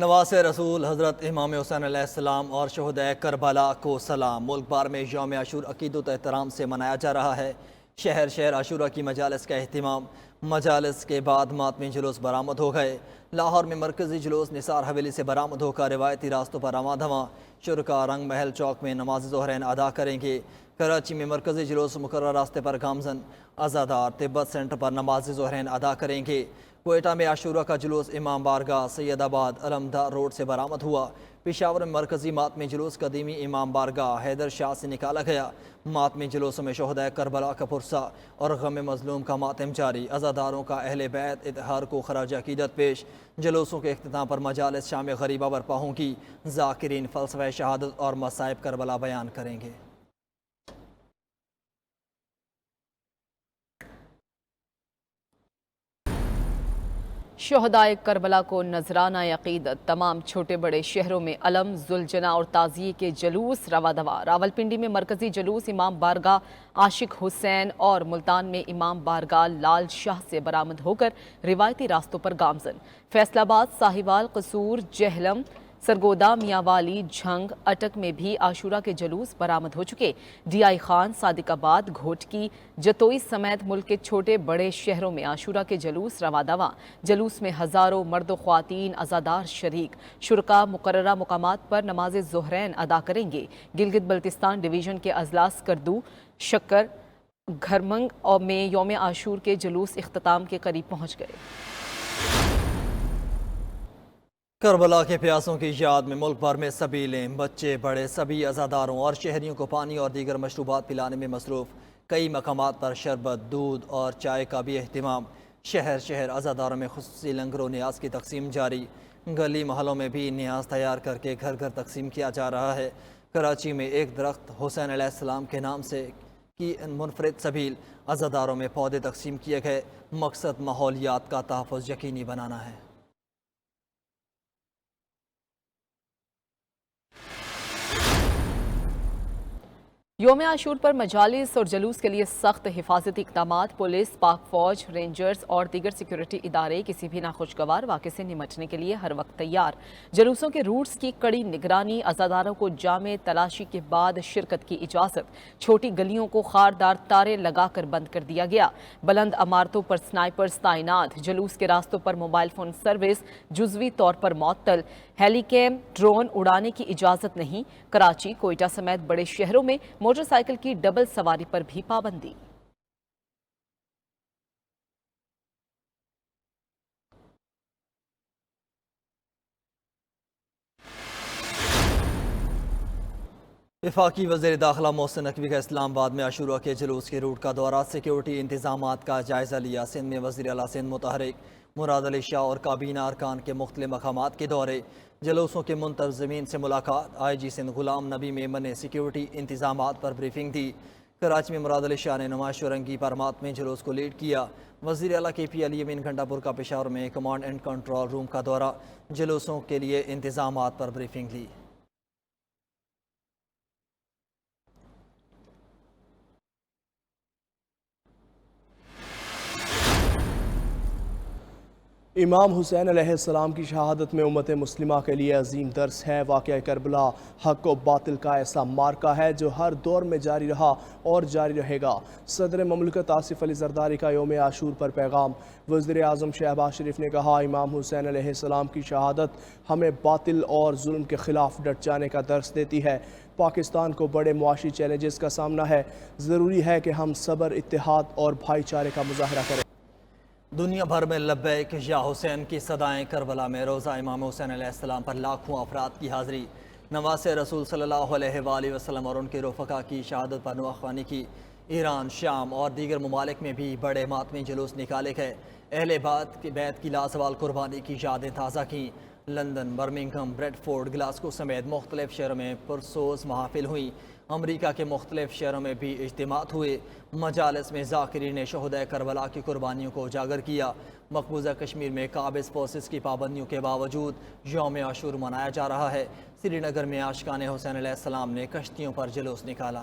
نواز رسول حضرت امام حسین علیہ السلام اور شہدائے کربلا کو سلام۔ ملک بھر میں یوم عاشور عقیدت و احترام سے منایا جا رہا ہے۔ شہر شہر عاشورہ کی مجالس کا اہتمام۔ مجالس کے بعد ماتمی جلوس برآمد ہو گئے۔ لاہور میں مرکزی جلوس نثار حویلی سے برآمد ہو کر روایتی راستوں پر رواں دواں۔ شرکاء رنگ محل چوک میں نماز ظہرین ادا کریں گے۔ کراچی میں مرکزی جلوس مقررہ راستے پر گامزن۔ عزادار تبت سینٹر پر نماز ظہرین ادا کریں گے۔ کوئٹہ میں عاشورہ کا جلوس امام بارگاہ سید آباد علمدار روڈ سے برآمد ہوا۔ پشاور میں مرکزی ماتمی جلوس قدیمی امام بارگاہ حیدر شاہ سے نکالا گیا۔ ماتمی جلوسوں میں شہدائے کربلا کا پرسہ اور غم مظلوم کا ماتم جاری۔ عزاداروں کا اہل بیت اطہار کو خراج عقیدت پیش۔ جلوسوں کے اختتام پر مجالس شام غریبہ برپا ہوں گی۔ ذاکرین فلسفہ شہادت اور مصائب کربلا بیان کریں گے۔ شہدائے کربلا کو نذرانہ عقیدت۔ تمام چھوٹے بڑے شہروں میں علم، ذوالجناح اور تعزیے کے جلوس رواں دواں۔ راولپنڈی میں مرکزی جلوس امام بارگاہ عاشق حسین اور ملتان میں امام بارگاہ لال شاہ سے برآمد ہو کر روایتی راستوں پر گامزن۔ فیصل آباد، ساہیوال، قصور، جہلم، سرگودا، میاں والی، جھنگ، اٹک میں بھی عاشورہ کے جلوس برآمد ہو چکے۔ ڈی آئی خان، صادق آباد، گھوٹکی، جتوئی سمیت ملک کے چھوٹے بڑے شہروں میں عاشورہ کے جلوس رواں دواں۔ جلوس میں ہزاروں مرد و خواتین عزادار شریک۔ شرکاء مقررہ مقامات پر نماز ظہرین ادا کریں گے۔ گلگت بلتستان ڈویژن کے اضلاع کردو، شکر، گھرمنگ میں یوم عاشور کے جلوس اختتام کے قریب پہنچ گئے۔ کربلا کے پیاسوں کی یاد میں ملک بھر میں سبیلیں، بچے بڑے سبھی عزاداروں اور شہریوں کو پانی اور دیگر مشروبات پلانے میں مصروف۔ کئی مقامات پر شربت، دودھ اور چائے کا بھی اہتمام۔ شہر شہر عزاداروں میں خصوصی لنگر و نیاز کی تقسیم جاری۔ گلی محلوں میں بھی نیاز تیار کر کے گھر گھر تقسیم کیا جا رہا ہے۔ کراچی میں ایک درخت حسین علیہ السلام کے نام سے کی منفرد سبیل۔ عزاداروں میں پودے تقسیم کیے گئے۔ مقصد ماحولیات کا تحفظ یقینی بنانا ہے۔ یوم عاشور پر مجالس اور جلوس کے لیے سخت حفاظتی اقدامات۔ پولیس، پاک فوج، رینجرز اور دیگر سیکیورٹی ادارے کسی بھی ناخوشگوار واقعے سے نمٹنے کے لیے ہر وقت تیار۔ جلوسوں کے روٹس کی کڑی نگرانی۔ عزاداروں کو جامع تلاشی کے بعد شرکت کی اجازت۔ چھوٹی گلیوں کو خاردار تارے لگا کر بند کر دیا گیا۔ بلند عمارتوں پر سنائپرز تعینات۔ جلوس کے راستوں پر موبائل فون سروس جزوی طور پر معطل۔ ہیلی کیم، ڈرون اڑانے کی اجازت نہیں۔ کراچی، کوئٹہ سمیت بڑے شہروں میں موٹر سائیکل کی ڈبل سواری پر بھی پابندی۔ وفاقی وزیر داخلہ محسن نقوی کا اسلام آباد میں عاشورہ کے جلوس کے روٹ کا دورہ۔ سیکیورٹی انتظامات کا جائزہ لیا۔ سندھ میں وزیر اعلیٰ سندھ متحرک مراد علی شاہ اور کابینہ ارکان کے مختلف مقامات کے دورے۔ جلوسوں کے منتظمین سے ملاقات۔ آئی جی سندھ غلام نبی میمن نے سیکیورٹی انتظامات پر بریفنگ دی۔ کراچی میں مراد علی شاہ نے نمائش رنگی پر ماتمی جلوس کو لیڈ کیا۔ وزیر اعلیٰ کے پی علی یمین گھنٹہ پور کا پشاور میں کمانڈ اینڈ کنٹرول روم کا دورہ۔ جلوسوں کے لیے انتظامات پر بریفنگ لی۔ امام حسین علیہ السلام کی شہادت میں امت مسلمہ کے لیے عظیم درس ہے۔ واقعہ کربلا حق و باطل کا ایسا مارکہ ہے جو ہر دور میں جاری رہا اور جاری رہے گا۔ صدر مملکت آصف علی زرداری کا یوم عاشور پر پیغام۔ وزیر اعظم شہباز شریف نے کہا، امام حسین علیہ السلام کی شہادت ہمیں باطل اور ظلم کے خلاف ڈٹ جانے کا درس دیتی ہے۔ پاکستان کو بڑے معاشی چیلنجز کا سامنا ہے۔ ضروری ہے کہ ہم صبر، اتحاد اور بھائی چارے کا مظاہرہ کریں۔ دنیا بھر میں لبیک یا حسین کی صدائیں۔ کربلا میں روزہ امام حسین علیہ السلام پر لاکھوں افراد کی حاضری۔ نواز رسول صلی اللہ علیہ وآلہ وسلم اور ان کے رفقا کی شہادت پر نواخوانی کی۔ ایران، شام اور دیگر ممالک میں بھی بڑے ماتمی جلوس نکالے گئے۔ اہل بیت کی لازوال قربانی کی یادیں تازہ کیں۔ London, Birmingham, Bradford, Glasgow سمیت مختلف شہروں میں پرسوز محافل ہوئیں۔ امریکہ کے مختلف شہروں میں بھی اجتماعات ہوئے۔ مجالس میں ذاکرین نے شہدائے کربلا کی قربانیوں کو اجاگر کیا۔ مقبوضہ کشمیر میں قابض فورسز کی پابندیوں کے باوجود یوم عاشور منایا جا رہا ہے۔ سری نگر میں عاشقان حسین علیہ السلام نے کشتیوں پر جلوس نکالا۔